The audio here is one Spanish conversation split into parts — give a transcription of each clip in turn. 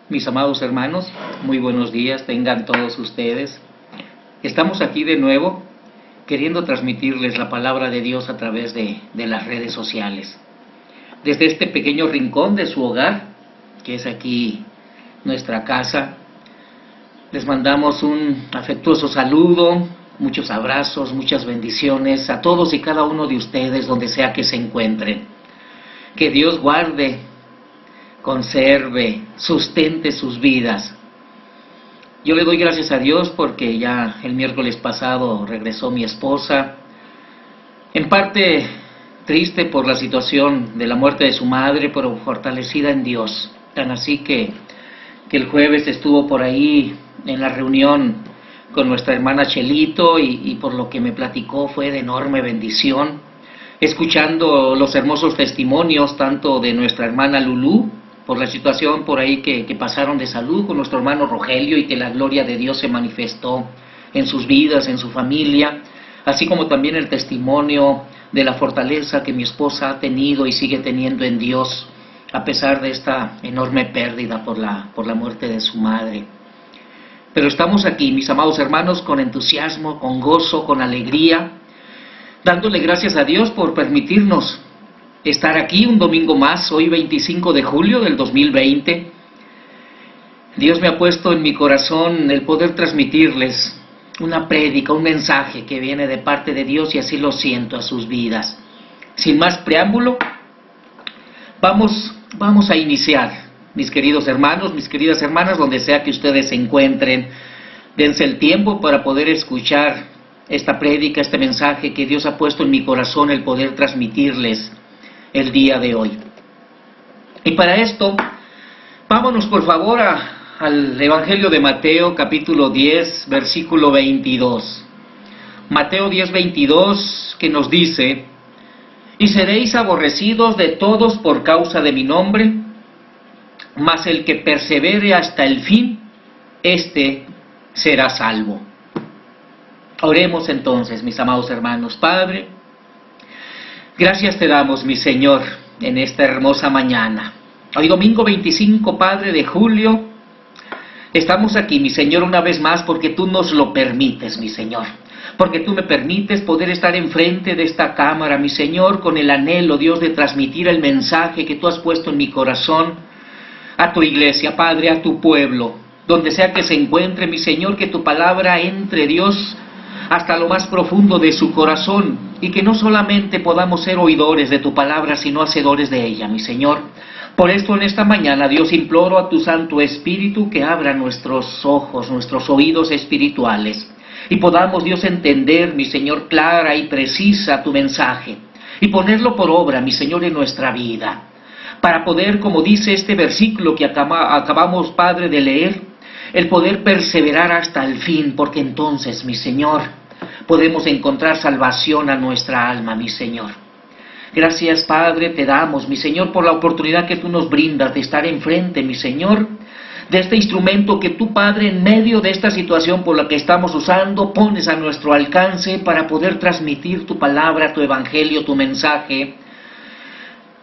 Mis amados hermanos, muy buenos días, tengan todos ustedes. Estamos aquí de nuevo queriendo transmitirles la palabra de Dios a través de las redes sociales. Desde este pequeño rincón de su hogar, que es aquí nuestra casa, les mandamos un afectuoso saludo, muchos abrazos, muchas bendiciones a todos y cada uno de ustedes donde sea que se encuentren. Que Dios guarde, conserve, sustente sus vidas. Yo le doy gracias a Dios porque ya el miércoles pasado regresó mi esposa, en parte triste por la situación de la muerte de su madre, pero fortalecida en Dios. Tan así que el jueves estuvo por ahí en la reunión con nuestra hermana Chelito y por lo que me platicó fue de enorme bendición, escuchando los hermosos testimonios tanto de nuestra hermana Lulú, por la situación por ahí que pasaron de salud con nuestro hermano Rogelio y que la gloria de Dios se manifestó en sus vidas, en su familia, así como también el testimonio de la fortaleza que mi esposa ha tenido y sigue teniendo en Dios, a pesar de esta enorme pérdida por la muerte de su madre. Pero estamos aquí, mis amados hermanos, con entusiasmo, con gozo, con alegría, dándole gracias a Dios por permitirnos estar aquí un domingo más, hoy 25 de julio del 2020. Dios me ha puesto en mi corazón el poder transmitirles una prédica, un mensaje que viene de parte de Dios y así lo siento a sus vidas. Sin más preámbulo, vamos a iniciar, mis queridos hermanos, mis queridas hermanas, donde sea que ustedes se encuentren. Dense el tiempo para poder escuchar esta prédica, este mensaje que Dios ha puesto en mi corazón, el poder transmitirles el día de hoy. Y para esto, vámonos por favor al Evangelio de Mateo, capítulo 10, versículo 22. Mateo 10, 22, que nos dice: y seréis aborrecidos de todos por causa de mi nombre, mas el que persevere hasta el fin, éste será salvo. Oremos entonces, mis amados hermanos. Padre, gracias te damos, mi Señor, en esta hermosa mañana. Hoy domingo 25, Padre, de julio, estamos aquí, mi Señor, una vez más porque tú nos lo permites, mi Señor. Porque tú me permites poder estar enfrente de esta cámara, mi Señor, con el anhelo, Dios, de transmitir el mensaje que tú has puesto en mi corazón a tu iglesia, Padre, a tu pueblo. Donde sea que se encuentre, mi Señor, que tu palabra entre, Dios, hasta lo más profundo de su corazón, y que no solamente podamos ser oidores de tu palabra, sino hacedores de ella, mi Señor. Por esto en esta mañana, Dios, imploro a tu Santo Espíritu que abra nuestros ojos, nuestros oídos espirituales, y podamos, Dios, entender, mi Señor, clara y precisa tu mensaje, y ponerlo por obra, mi Señor, en nuestra vida, para poder, como dice este versículo que acabamos, Padre, de leer, el poder perseverar hasta el fin, porque entonces, mi Señor, podemos encontrar salvación a nuestra alma, mi Señor. Gracias, Padre, te damos, mi Señor, por la oportunidad que tú nos brindas de estar enfrente, mi Señor, de este instrumento que tú, Padre, en medio de esta situación por la que estamos usando, pones a nuestro alcance para poder transmitir tu palabra, tu evangelio, tu mensaje,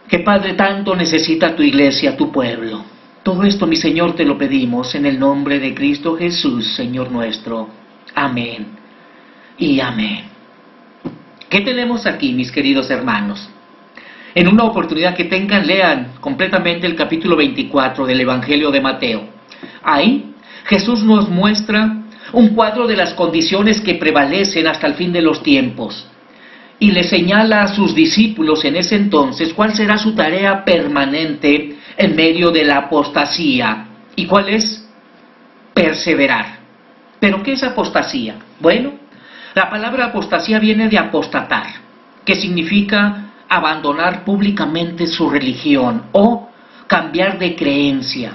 que, Padre, tanto necesita tu iglesia, tu pueblo. Todo esto, mi Señor, te lo pedimos en el nombre de Cristo Jesús, Señor nuestro. Amén y amén. ¿Qué tenemos aquí, mis queridos hermanos? En una oportunidad que tengan, lean completamente el capítulo 24 del Evangelio de Mateo. Ahí Jesús nos muestra un cuadro de las condiciones que prevalecen hasta el fin de los tiempos. Y le señala a sus discípulos en ese entonces cuál será su tarea permanente en medio de la apostasía. ¿Y cuál es? Perseverar. ¿Pero qué es apostasía? Bueno, la palabra apostasía viene de apostatar, que significa abandonar públicamente su religión o cambiar de creencia.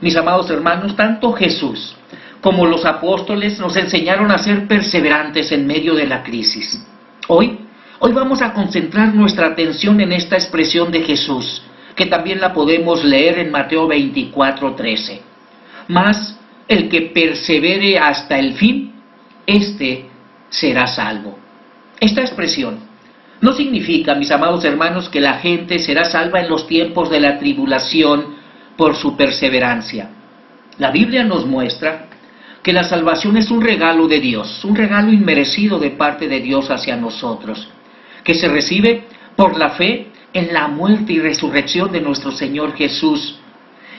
Mis amados hermanos, tanto Jesús como los apóstoles nos enseñaron a ser perseverantes en medio de la crisis. Hoy vamos a concentrar nuestra atención en esta expresión de Jesús, que también la podemos leer en Mateo 24:13. Mas el que persevere hasta el fin, éste será salvo. Esta expresión no significa, mis amados hermanos, que la gente será salva en los tiempos de la tribulación por su perseverancia. La Biblia nos muestra que la salvación es un regalo de Dios, un regalo inmerecido de parte de Dios hacia nosotros, que se recibe por la fe en la muerte y resurrección de nuestro Señor Jesús.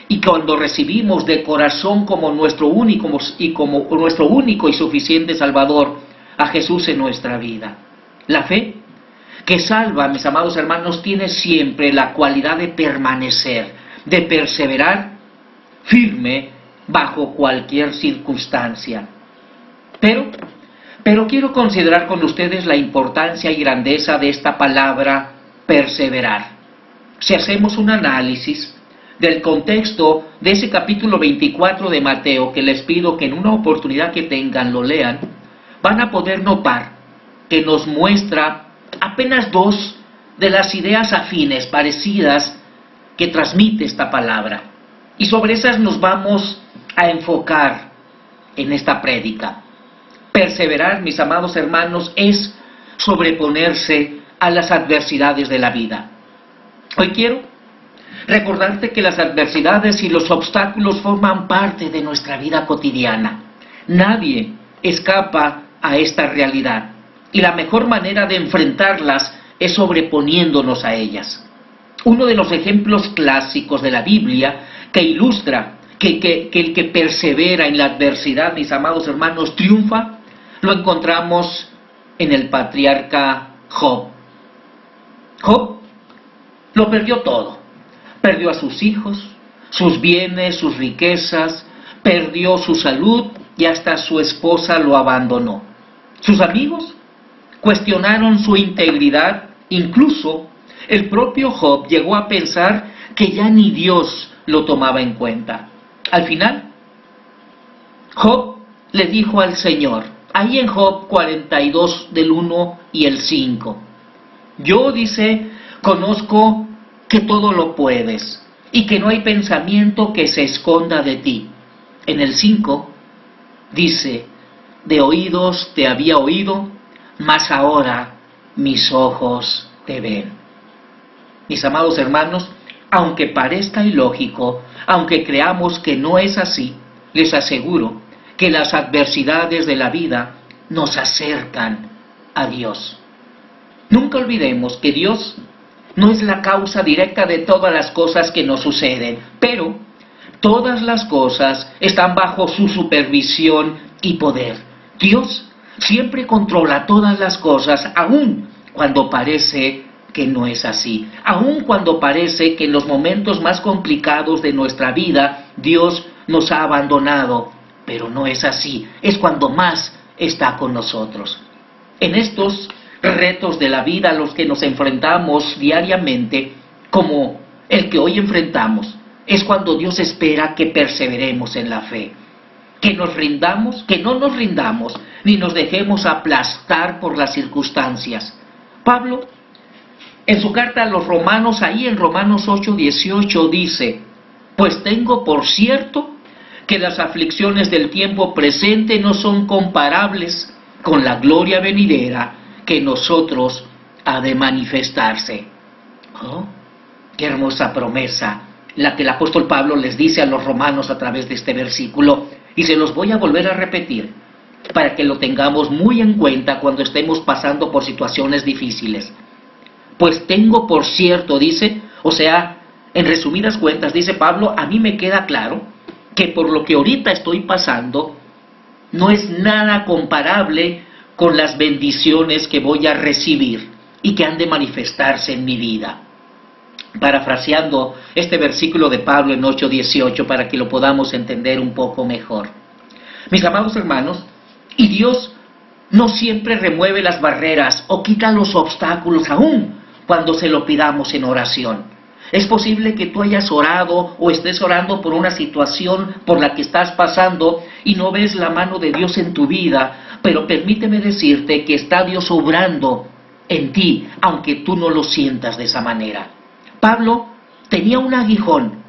Y cuando recibimos de corazón como nuestro único y suficiente Salvador a Jesús en nuestra vida. La fe que salva, mis amados hermanos, tiene siempre la cualidad de permanecer, de perseverar firme bajo cualquier circunstancia. Pero quiero considerar con ustedes la importancia y grandeza de esta palabra perseverar. Si hacemos un análisis del contexto de ese capítulo 24 de Mateo, que les pido que en una oportunidad que tengan lo lean, van a poder notar que nos muestra apenas dos de las ideas afines, parecidas, que transmite esta palabra. Y sobre esas nos vamos a enfocar en esta prédica. Perseverar, mis amados hermanos, es sobreponerse a las adversidades de la vida. Hoy quiero recordarte que las adversidades y los obstáculos forman parte de nuestra vida cotidiana. Nadie escapa a esta realidad y la mejor manera de enfrentarlas es sobreponiéndonos a ellas. Uno de los ejemplos clásicos de la Biblia que ilustra que el que persevera en la adversidad, mis amados hermanos, triunfa, lo encontramos en el patriarca Job. Job lo perdió todo. Perdió a sus hijos, sus bienes, sus riquezas, perdió su salud y hasta su esposa lo abandonó. Sus amigos cuestionaron su integridad, incluso el propio Job llegó a pensar que ya ni Dios lo tomaba en cuenta. Al final, Job le dijo al Señor, ahí en Job 42 del 1 y el 5, yo, dice, conozco que todo lo puedes y que no hay pensamiento que se esconda de ti. En el 5 dice, de oídos te había oído, mas ahora mis ojos te ven. Mis amados hermanos, aunque parezca ilógico, aunque creamos que no es así, les aseguro que las adversidades de la vida nos acercan a Dios. Nunca olvidemos que Dios no es la causa directa de todas las cosas que nos suceden, pero todas las cosas están bajo su supervisión y poder. Dios siempre controla todas las cosas, aun cuando parece que no es así. Aun cuando parece que en los momentos más complicados de nuestra vida Dios nos ha abandonado, pero no es así. Es cuando más está con nosotros. En estos retos de la vida a los que nos enfrentamos diariamente, como el que hoy enfrentamos, es cuando Dios espera que perseveremos en la fe, que nos rindamos, que no nos rindamos, ni nos dejemos aplastar por las circunstancias. Pablo, en su carta a los Romanos, ahí en Romanos 8:18 dice, pues tengo por cierto que las aflicciones del tiempo presente no son comparables con la gloria venidera que en nosotros ha de manifestarse. Oh, qué hermosa promesa la que el apóstol Pablo les dice a los romanos a través de este versículo, y se los voy a volver a repetir para que lo tengamos muy en cuenta cuando estemos pasando por situaciones difíciles. Pues tengo por cierto, dice, o sea, en resumidas cuentas, dice Pablo, a mí me queda claro que por lo que ahorita estoy pasando, no es nada comparable con las bendiciones que voy a recibir y que han de manifestarse en mi vida. Parafraseando este versículo de Pablo en 8:18 para que lo podamos entender un poco mejor. Mis amados hermanos, y Dios no siempre remueve las barreras o quita los obstáculos aún cuando se lo pidamos en oración. Es posible que tú hayas orado o estés orando por una situación por la que estás pasando y no ves la mano de Dios en tu vida, pero permíteme decirte que está Dios obrando en ti, aunque tú no lo sientas de esa manera. Pablo tenía un aguijón,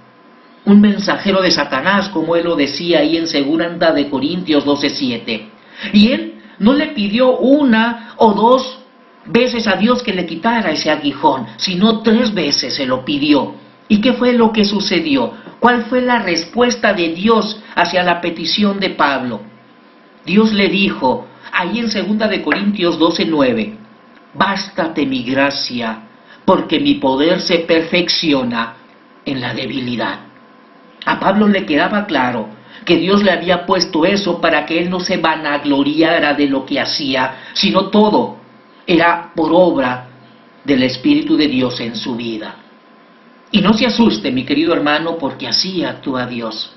un mensajero de Satanás, como él lo decía ahí en 2 de Corintios 12:7. Y él no le pidió una o dos veces a Dios que le quitara ese aguijón, sino 3 veces se lo pidió. ¿Y qué fue lo que sucedió? ¿Cuál fue la respuesta de Dios hacia la petición de Pablo? Dios le dijo, ahí en 2 de Corintios 12:9, bástate mi gracia, porque mi poder se perfecciona en la debilidad. A Pablo le quedaba claro que Dios le había puesto eso para que él no se vanagloriara de lo que hacía, sino todo era por obra del Espíritu de Dios en su vida. Y no se asuste, mi querido hermano, porque así actúa Dios.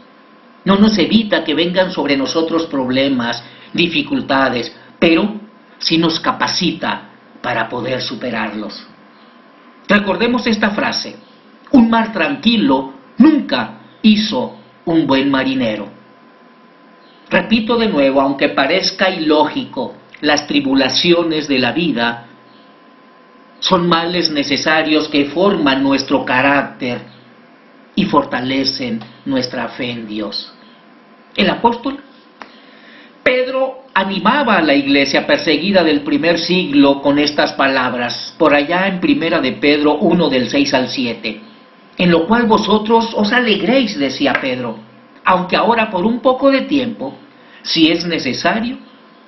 No nos evita que vengan sobre nosotros problemas, dificultades, pero sí nos capacita para poder superarlos. Recordemos esta frase: un mar tranquilo nunca hizo un buen marinero. Repito de nuevo, aunque parezca ilógico, las tribulaciones de la vida son males necesarios que forman nuestro carácter y fortalecen nuestra fe en Dios. El apóstol Pedro animaba a la iglesia perseguida del primer siglo con estas palabras, por allá en 1 de Pedro 1 del 6 al 7. En lo cual vosotros os alegréis, decía Pedro, aunque ahora por un poco de tiempo, si es necesario,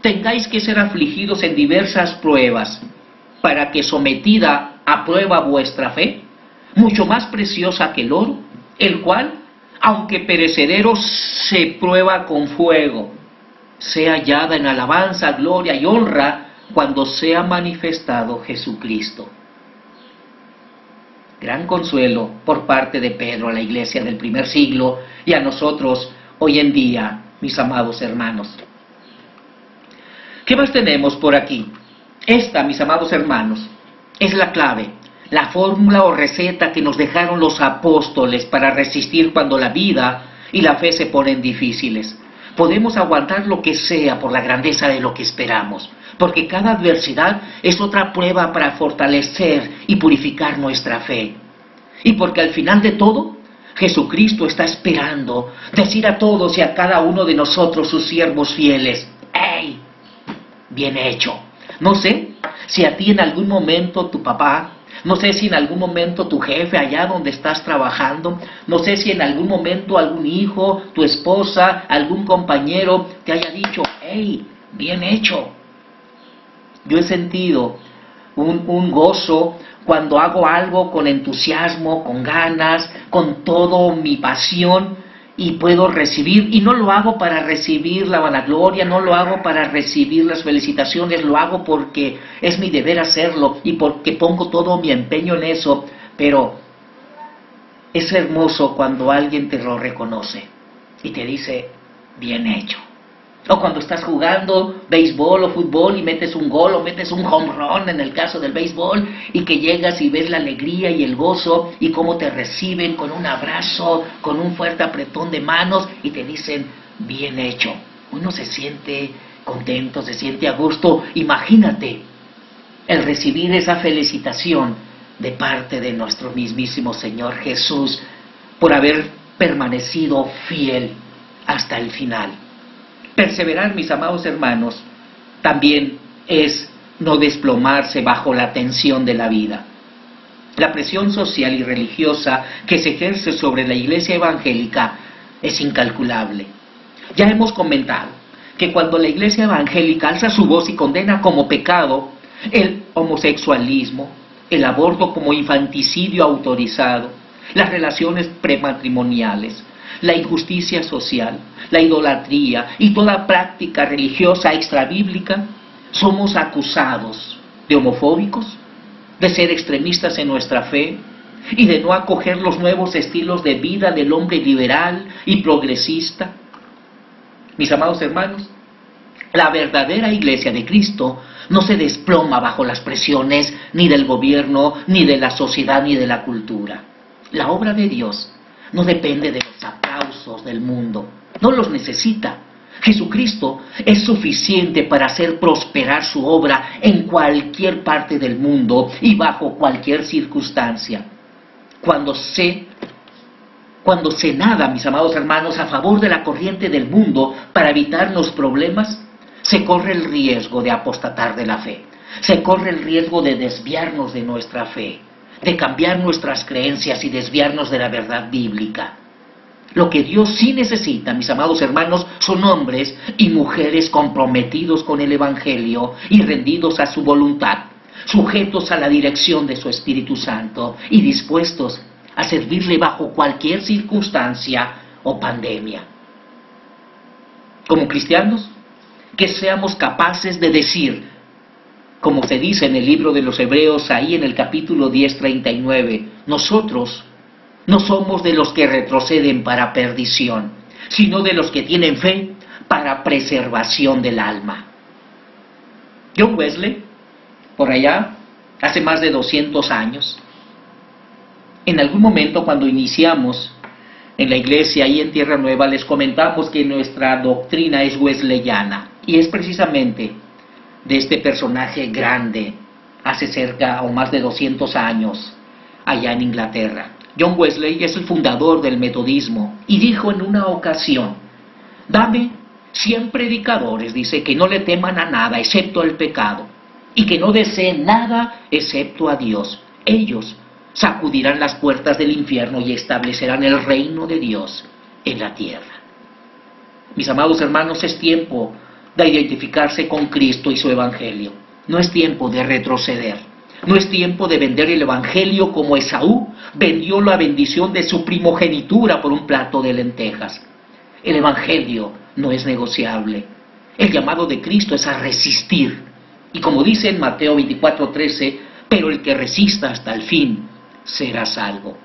tengáis que ser afligidos en diversas pruebas, para que sometida a prueba vuestra fe, mucho más preciosa que el oro, el cual, aunque perecedero, se prueba con fuego, sea hallada en alabanza, gloria y honra cuando sea manifestado Jesucristo. Gran consuelo por parte de Pedro a la iglesia del primer siglo y a nosotros hoy en día, mis amados hermanos. ¿Qué más tenemos por aquí? Esta, mis amados hermanos, es la clave, la fórmula o receta que nos dejaron los apóstoles para resistir cuando la vida y la fe se ponen difíciles. Podemos aguantar lo que sea por la grandeza de lo que esperamos, porque cada adversidad es otra prueba para fortalecer y purificar nuestra fe. Y porque al final de todo, Jesucristo está esperando decir a todos y a cada uno de nosotros, sus siervos fieles: ¡hey! Bien hecho. No sé si a ti en algún momento tu papá, no sé si en algún momento tu jefe allá donde estás trabajando, no sé si en algún momento algún hijo, tu esposa, algún compañero te haya dicho: ¡hey! Bien hecho. Yo he sentido un gozo cuando hago algo con entusiasmo, con ganas, con todo mi pasión, y puedo recibir, y no lo hago para recibir la vanagloria, no lo hago para recibir las felicitaciones, lo hago porque es mi deber hacerlo y porque pongo todo mi empeño en eso, pero es hermoso cuando alguien te lo reconoce y te dice: bien hecho. O cuando estás jugando béisbol o fútbol y metes un gol o metes un home run en el caso del béisbol, y que llegas y ves la alegría y el gozo y cómo te reciben con un abrazo, con un fuerte apretón de manos y te dicen: bien hecho. Uno se siente contento, se siente a gusto. Imagínate el recibir esa felicitación de parte de nuestro mismísimo Señor Jesús por haber permanecido fiel hasta el final. Perseverar, mis amados hermanos, también es no desplomarse bajo la tensión de la vida. La presión social y religiosa que se ejerce sobre la iglesia evangélica es incalculable. Ya hemos comentado que cuando la iglesia evangélica alza su voz y condena como pecado el homosexualismo, el aborto como infanticidio autorizado, las relaciones prematrimoniales, la injusticia social, la idolatría y toda práctica religiosa extrabíblica, somos acusados de homofóbicos, de ser extremistas en nuestra fe y de no acoger los nuevos estilos de vida del hombre liberal y progresista. Mis amados hermanos, la verdadera iglesia de Cristo no se desploma bajo las presiones ni del gobierno, ni de la sociedad, ni de la cultura. La obra de Dios no depende de los aplausos del mundo, no los necesita. Jesucristo es suficiente para hacer prosperar su obra en cualquier parte del mundo y bajo cualquier circunstancia. Cuando se nada, mis amados hermanos, a favor de la corriente del mundo para evitar los problemas, se corre el riesgo de apostatar de la fe, se corre el riesgo de desviarnos de nuestra fe, de cambiar nuestras creencias y desviarnos de la verdad bíblica. Lo que Dios sí necesita, mis amados hermanos, son hombres y mujeres comprometidos con el Evangelio y rendidos a su voluntad, sujetos a la dirección de su Espíritu Santo y dispuestos a servirle bajo cualquier circunstancia o pandemia. Como cristianos, que seamos capaces de decir, como se dice en el libro de los Hebreos, ahí en el capítulo 10, 39, nosotros no somos de los que retroceden para perdición, sino de los que tienen fe para preservación del alma. John Wesley, por allá, hace más de 200 años, en algún momento cuando iniciamos en la iglesia ahí en Tierra Nueva, les comentamos que nuestra doctrina es wesleyana, y es precisamente de este personaje grande, hace cerca o más de 200 años, allá en Inglaterra. John Wesley es el fundador del metodismo y dijo en una ocasión, dame 100 predicadores, dice, que no le teman a nada excepto al pecado y que no deseen nada excepto a Dios. Ellos sacudirán las puertas del infierno y establecerán el reino de Dios en la tierra. Mis amados hermanos, es tiempo de identificarse con Cristo y su Evangelio. No es tiempo de retroceder. No es tiempo de vender el Evangelio como Esaú vendió la bendición de su primogenitura por un plato de lentejas. El Evangelio no es negociable. El llamado de Cristo es a resistir. Y como dice en Mateo 24:13, pero el que resista hasta el fin será salvo.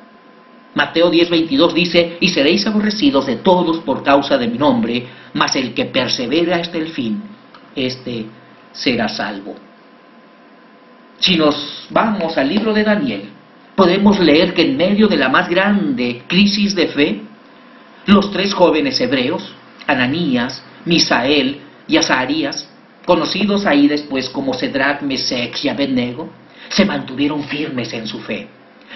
Mateo 10:22 dice, y seréis aborrecidos de todos por causa de mi nombre, mas el que persevera hasta el fin, éste será salvo. Si nos vamos al libro de Daniel, podemos leer que en medio de la más grande crisis de fe, los 3 jóvenes hebreos, Ananías, Misael y Azarías, conocidos ahí después como Cedrac, Mesec y Abednego, se mantuvieron firmes en su fe.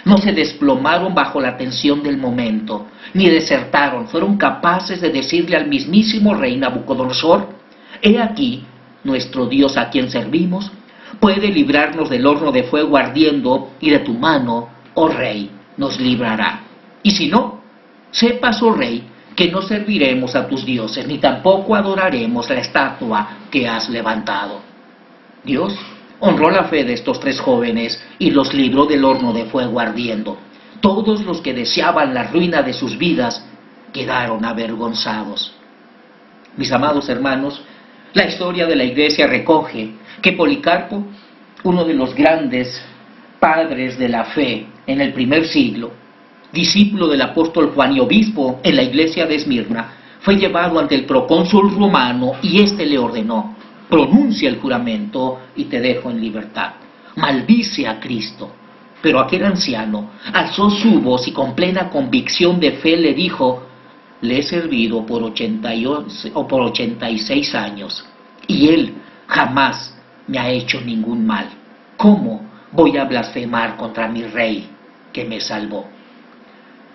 No se desplomaron bajo la tensión del momento, ni desertaron. Fueron capaces de decirle al mismísimo rey Nabucodonosor, he aquí, nuestro Dios a quien servimos, puede librarnos del horno de fuego ardiendo, y de tu mano, oh rey, nos librará. Y si no, sepas, oh rey, que no serviremos a tus dioses, ni tampoco adoraremos la estatua que has levantado. Dios honró la fe de estos 3 jóvenes y los libró del horno de fuego ardiendo. Todos los que deseaban la ruina de sus vidas quedaron avergonzados. Mis amados hermanos, la historia de la iglesia recoge que Policarpo, uno de los grandes padres de la fe en el primer siglo, discípulo del apóstol Juan y obispo en la iglesia de Esmirna, fue llevado ante el procónsul romano y éste le ordenó, pronuncia el juramento y te dejo en libertad. Maldice a Cristo. Pero aquel anciano alzó su voz y con plena convicción de fe le dijo, le he servido por 86 años y él jamás me ha hecho ningún mal. ¿Cómo voy a blasfemar contra mi rey que me salvó?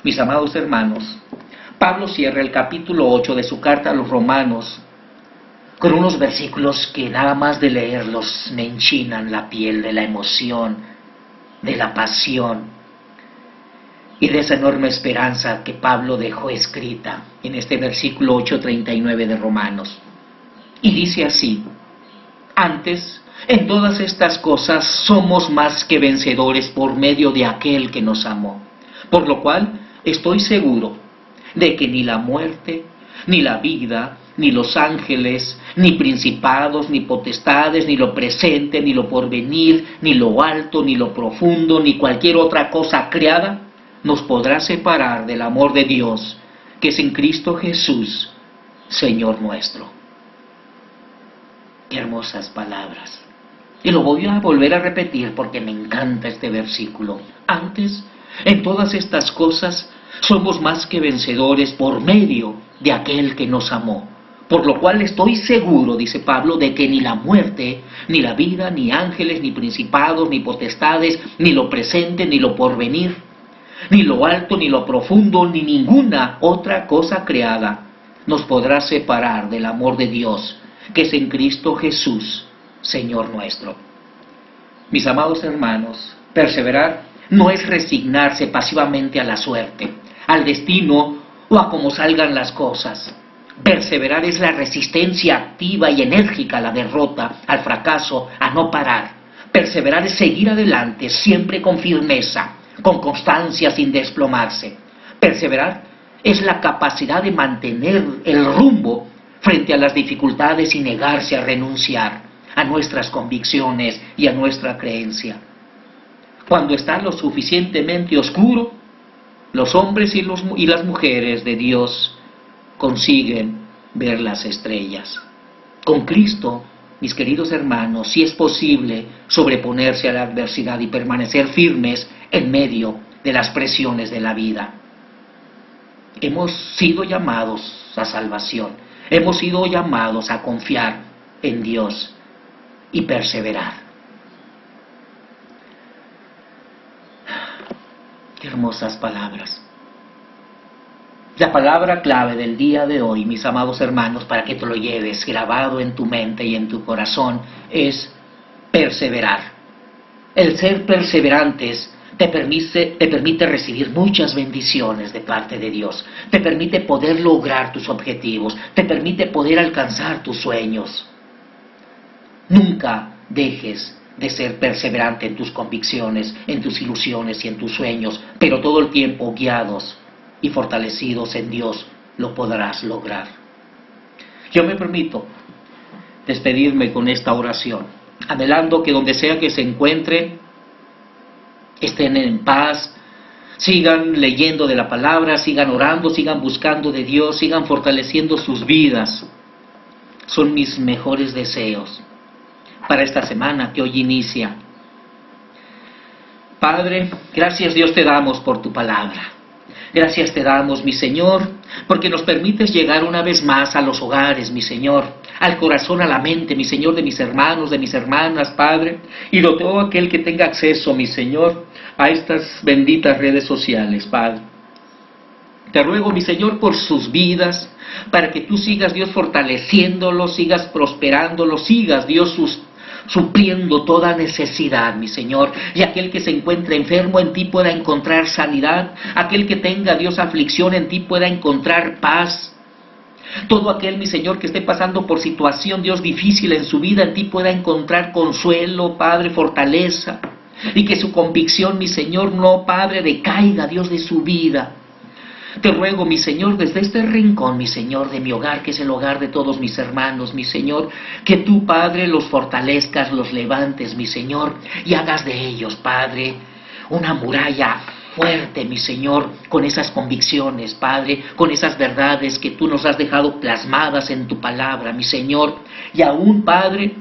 Mis amados hermanos, Pablo cierra el capítulo 8 de su carta a los romanos con unos versículos que nada más de leerlos me enchinan la piel de la emoción, de la pasión y de esa enorme esperanza que Pablo dejó escrita en este versículo 8:39 de Romanos. Y dice así, antes, en todas estas cosas somos más que vencedores por medio de aquel que nos amó, por lo cual estoy seguro de que ni la muerte, ni la vida, ni los ángeles, ni principados, ni potestades, ni lo presente, ni lo porvenir, ni lo alto, ni lo profundo, ni cualquier otra cosa creada, nos podrá separar del amor de Dios, que es en Cristo Jesús, Señor nuestro. Qué hermosas palabras. Y lo voy a volver a repetir porque me encanta este versículo. Antes, en todas estas cosas, somos más que vencedores por medio de aquel que nos amó. Por lo cual estoy seguro, dice Pablo, de que ni la muerte, ni la vida, ni ángeles, ni principados, ni potestades, ni lo presente, ni lo porvenir, ni lo alto, ni lo profundo, ni ninguna otra cosa creada nos podrá separar del amor de Dios, que es en Cristo Jesús, Señor nuestro. Mis amados hermanos, perseverar no es resignarse pasivamente a la suerte, al destino o a cómo salgan las cosas. Perseverar es la resistencia activa y enérgica a la derrota, al fracaso, a no parar. Perseverar es seguir adelante, siempre con firmeza, con constancia, sin desplomarse. Perseverar es la capacidad de mantener el rumbo frente a las dificultades y negarse a renunciar a nuestras convicciones y a nuestra creencia. Cuando está lo suficientemente oscuro, los hombres y las mujeres de Dios consiguen ver las estrellas. Con Cristo, mis queridos hermanos, sí es posible sobreponerse a la adversidad y permanecer firmes en medio de las presiones de la vida. Hemos sido llamados a salvación, hemos sido llamados a confiar en Dios y perseverar. Qué hermosas palabras. La palabra clave del día de hoy, mis amados hermanos, para que te lo lleves grabado en tu mente y en tu corazón, es perseverar. El ser perseverantes te permite recibir muchas bendiciones de parte de Dios, te permite poder lograr tus objetivos, te permite poder alcanzar tus sueños. Nunca dejes de ser perseverante en tus convicciones, en tus ilusiones y en tus sueños, pero todo el tiempo guiados y fortalecidos en Dios lo podrás lograr. Yo me permito despedirme con esta oración, anhelando que donde sea que se encuentren, estén en paz, sigan leyendo de la palabra, sigan orando, sigan buscando de Dios, sigan fortaleciendo sus vidas. Son mis mejores deseos para esta semana que hoy inicia. Padre, gracias Dios te damos por tu palabra. Gracias te damos, mi Señor, porque nos permites llegar una vez más a los hogares, mi Señor, al corazón, a la mente, mi Señor, de mis hermanos, de mis hermanas, Padre, y de todo aquel que tenga acceso, mi Señor, a estas benditas redes sociales, Padre. Te ruego, mi Señor, por sus vidas, para que tú sigas, Dios, fortaleciéndolos, sigas prosperándolos, sigas, Dios, supliendo toda necesidad, mi Señor, y aquel que se encuentre enfermo en ti pueda encontrar sanidad, aquel que tenga, Dios, aflicción en ti pueda encontrar paz, todo aquel, mi Señor, que esté pasando por situación, Dios, difícil en su vida, en ti pueda encontrar consuelo, Padre, fortaleza, y que su convicción, mi Señor, no, Padre, decaiga, Dios, de su vida. Te ruego, mi Señor, desde este rincón, mi Señor, de mi hogar, que es el hogar de todos mis hermanos, mi Señor, que tú, Padre, los fortalezcas, los levantes, mi Señor, y hagas de ellos, Padre, una muralla fuerte, mi Señor, con esas convicciones, Padre, con esas verdades que tú nos has dejado plasmadas en tu palabra, mi Señor, y aún, Padre,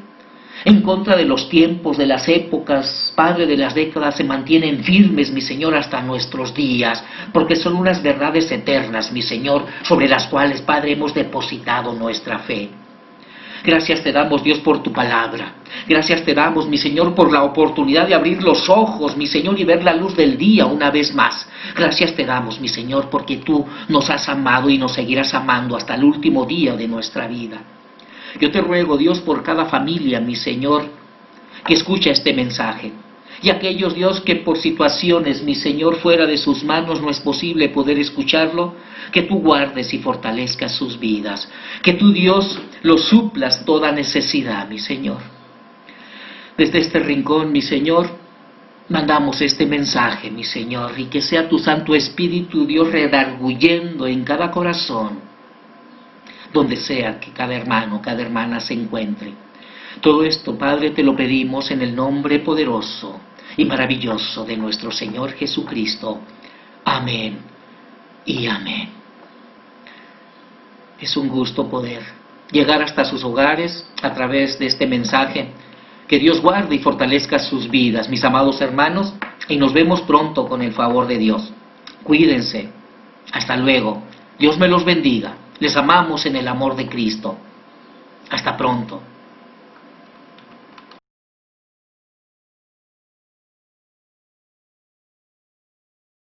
en contra de los tiempos, de las épocas, Padre, de las décadas, se mantienen firmes, mi Señor, hasta nuestros días, porque son unas verdades eternas, mi Señor, sobre las cuales, Padre, hemos depositado nuestra fe. Gracias te damos, Dios, por tu palabra. Gracias te damos, mi Señor, por la oportunidad de abrir los ojos, mi Señor, y ver la luz del día una vez más. Gracias te damos, mi Señor, porque tú nos has amado y nos seguirás amando hasta el último día de nuestra vida. Yo te ruego, Dios, por cada familia, mi Señor, que escucha este mensaje. Y aquellos, Dios, que por situaciones, mi Señor, fuera de sus manos no es posible poder escucharlo, que tú guardes y fortalezcas sus vidas. Que tú, Dios, los suplas toda necesidad, mi Señor. Desde este rincón, mi Señor, mandamos este mensaje, mi Señor, y que sea tu Santo Espíritu, Dios, redarguyendo en cada corazón, donde sea que cada hermano, cada hermana se encuentre. Todo esto, Padre, te lo pedimos en el nombre poderoso y maravilloso de nuestro Señor Jesucristo. Amén y amén. Es un gusto poder llegar hasta sus hogares a través de este mensaje. Que Dios guarde y fortalezca sus vidas, mis amados hermanos, y nos vemos pronto con el favor de Dios. Cuídense. Hasta luego. Dios me los bendiga. Les amamos en el amor de Cristo. Hasta pronto.